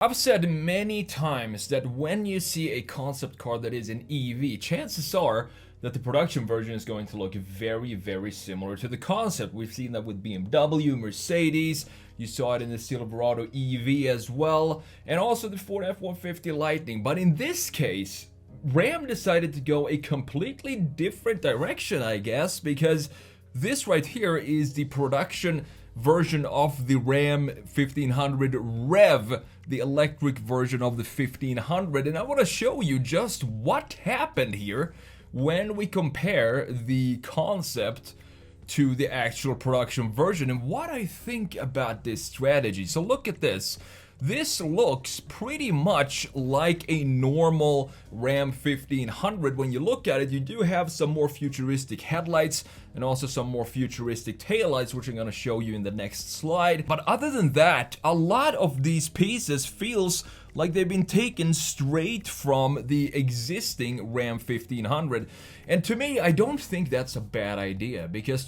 I've said many times that when you see a concept car that is an EV, chances are that the production version is going to look very, very similar to the concept. We've seen that with BMW, Mercedes, you saw it in the Silverado EV as well, and also the Ford F-150 Lightning. But in this case, Ram decided to go a completely different direction, I guess, because this right here is the production version of the Ram 1500 REV, the electric version of the 1500, and I want to show you just what happened here when we compare the concept to the actual production version and what I think about this strategy. So look at this. This looks pretty much like a normal Ram 1500. When you look at it, you do have some more futuristic headlights and also some more futuristic taillights, which I'm going to show you in the next slide. But other than that, a lot of these pieces feels like they've been taken straight from the existing Ram 1500. And to me, I don't think that's a bad idea, because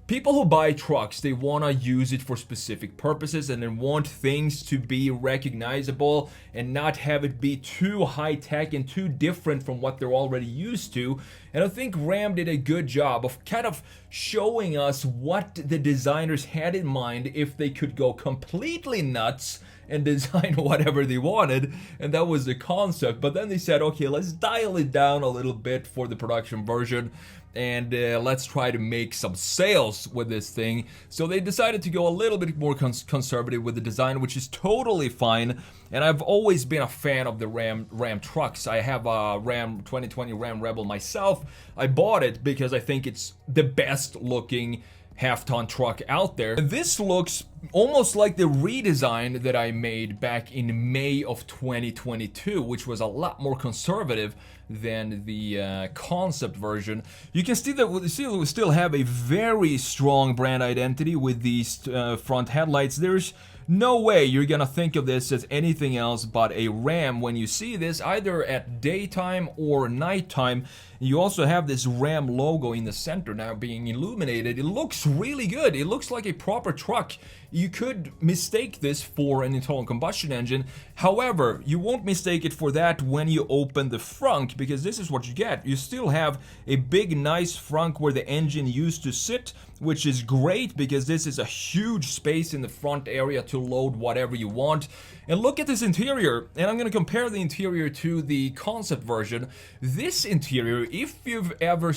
people who buy trucks, they want to use it for specific purposes and they want things to be recognizable and not have it be too high-tech and too different from what they're already used to. And I think Ram did a good job of kind of showing us what the designers had in mind if they could go completely nuts and design whatever they wanted, and that was the concept. But then they said, okay, let's dial it down a little bit for the production version, and let's try to make some sales with this thing. So they decided to go a little bit more conservative with the design, which is totally fine. And I've always been a fan of the Ram trucks. I have a 2020 Ram Rebel myself. I bought it because I think it's the best looking half-ton truck out there. This looks almost like the redesign that I made back in May of 2022, which was a lot more conservative than the concept version. You can see that we still have a very strong brand identity with these front headlights. There's no way you're gonna think of this as anything else but a Ram when you see this, either at daytime or nighttime. You also have this Ram logo in the center now being illuminated. It looks really good. It looks like a proper truck. You could mistake this for an internal combustion engine. However, you won't mistake it for that when you open the frunk, because this is what you get. You still have a big, nice frunk where the engine used to sit, which is great because this is a huge space in the front area to load whatever you want. And look at this interior, and I'm going to compare the interior to the concept version. This interior, if you've ever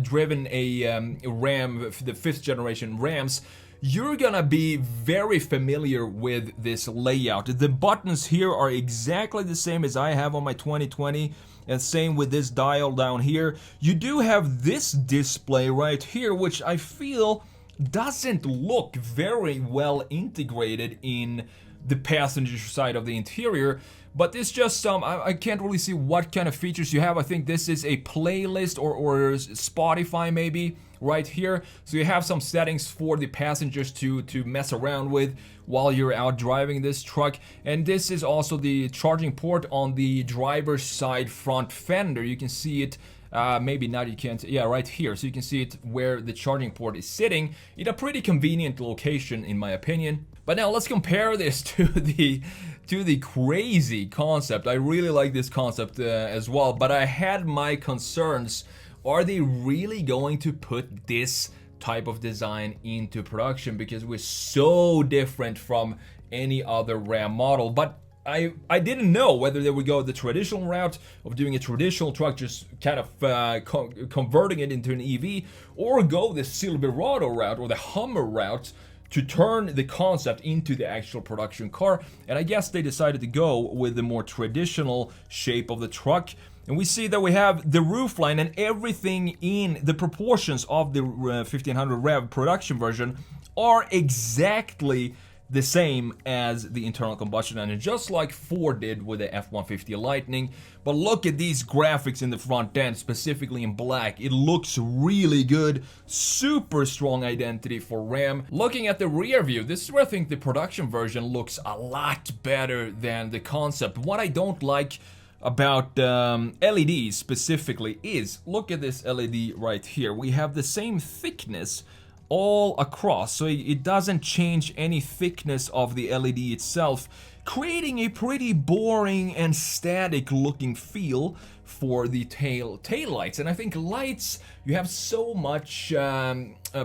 driven a Ram, the 5th generation Rams, you're gonna be very familiar with this layout. The buttons here are exactly the same as I have on my 2020, and same with this dial down here. You do have this display right here, which I feel doesn't look very well integrated in the passenger side of the interior. But it's just I can't really see what kind of features you have. I think this is a playlist or Spotify maybe right here. So you have some settings for the passengers to mess around with while you're out driving this truck. And this is also the charging port on the driver's side front fender. You can see it. Maybe not, you can't. Yeah, right here. So you can see it where the charging port is sitting in a pretty convenient location, in my opinion. But now let's compare this to the crazy concept. I really like this concept as well, but I had my concerns. Are they really going to put this type of design into production? Because we're so different from any other Ram model. But I didn't know whether they would go the traditional route of doing a traditional truck, just kind of converting it into an EV, or go the Silverado route or the Hummer route to turn the concept into the actual production car. And I guess they decided to go with the more traditional shape of the truck. And we see that we have the roofline and everything in the proportions of the 1500 REV production version are exactly the same as the internal combustion engine, just like Ford did with the F-150 Lightning. But look at these graphics in the front end, specifically in black. It looks really good. Super strong identity for Ram. Looking at the rear view, this is where I think the production version looks a lot better than the concept. What I don't like about LEDs specifically is, look at this LED right here. We have the same thickness all across, so it doesn't change any thickness of the LED itself. creating a pretty boring and static looking feel for the tail lights. And I think lights, you have so much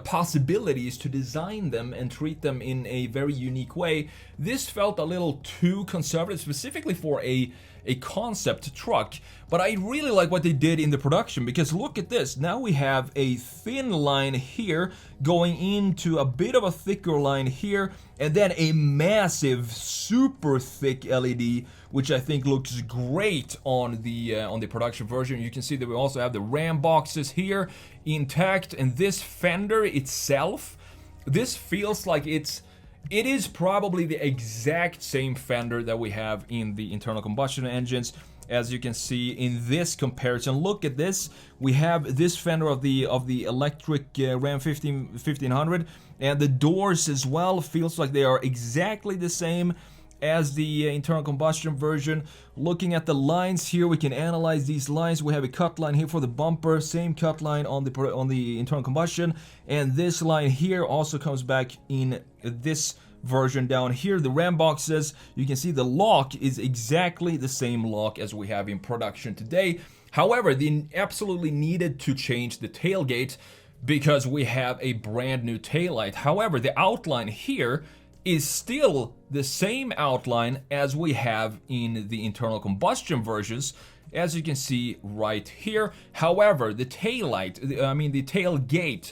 possibilities to design them and treat them in a very unique way. This felt a little too conservative, specifically for a concept truck, but I really like what they did in the production, because look at this. Now we have a thin line here going into a bit of a thicker line here, and then a massive super thick LED, which I think looks great on the production version. You can see that we also have the Ram boxes here intact, and this fender itself, this feels like it is probably the exact same fender that we have in the internal combustion engines. As you can see in this comparison, look at this. We have this fender of the electric Ram 1500, and the doors as well feels like they are exactly the same as the internal combustion version. Looking at the lines here, we can analyze these lines. We have a cut line here for the bumper, same cut line on the internal combustion, and this line here also comes back in this version down here. The Ram boxes, you can see the lock is exactly the same lock as we have in production today. However, they absolutely needed to change the tailgate because we have a brand new taillight. However, the outline here is still the same outline as we have in the internal combustion versions, as you can see right here. However, the tailgate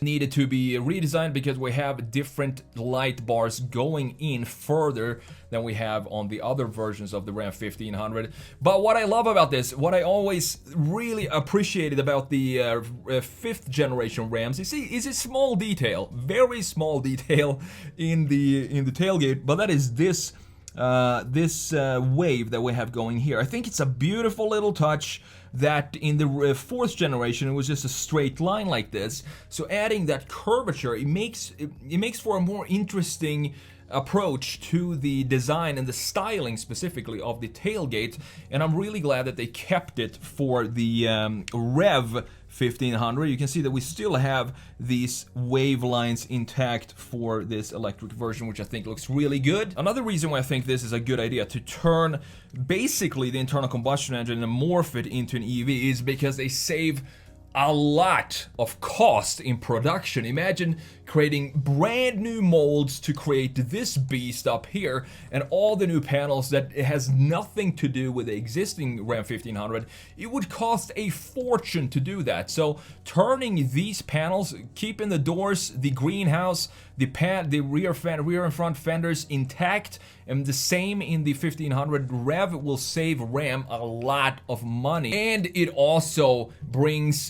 needed to be redesigned because we have different light bars going in further than we have on the other versions of the Ram 1500. But what I love about this, what I always really appreciated about the 5th generation Rams, is a small detail, very small detail in the tailgate, but that is this wave that we have going here. I think it's a beautiful little touch that in the 4th generation it was just a straight line like this. So adding that curvature, it makes for a more interesting approach to the design and the styling specifically of the tailgate, and I'm really glad that they kept it for the REV 1500. You can see that we still have these wave lines intact for this electric version, which I think looks really good. Another reason why I think this is a good idea to turn basically the internal combustion engine and morph it into an EV is because they save a lot of cost in production. Imagine creating brand new molds to create this beast up here and all the new panels that has nothing to do with the existing Ram 1500. It would cost a fortune to do that. So turning these panels, keeping the doors, the greenhouse, the rear and front fenders intact, and the same in the 1500 REV will save Ram a lot of money. And it also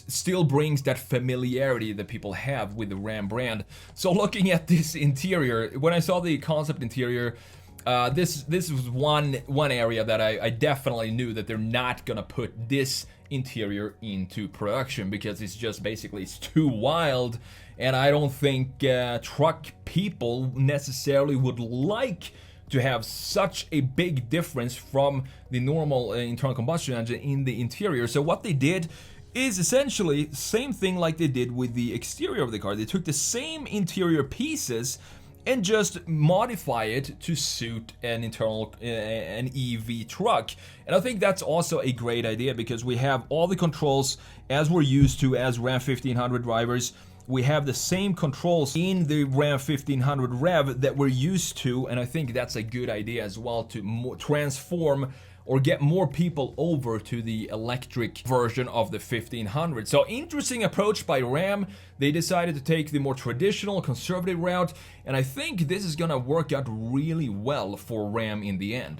still brings that familiarity that people have with the Ram brand. So looking at this interior, when I saw the concept interior, this was one area that I definitely knew that they're not gonna put this interior into production because it's just basically it's too wild, and I don't think truck people necessarily would like to have such a big difference from the normal internal combustion engine in the interior. So what they did is essentially same thing like they did with the exterior of the car. They took the same interior pieces and just modify it to suit an EV truck. And I think that's also a great idea because we have all the controls as we're used to as Ram 1500 drivers. We have the same controls in the Ram 1500 REV that we're used to, and I think that's a good idea as well to transform or get more people over to the electric version of the 1500. So interesting approach by Ram. They decided to take the more traditional conservative route, and I think this is gonna work out really well for Ram in the end.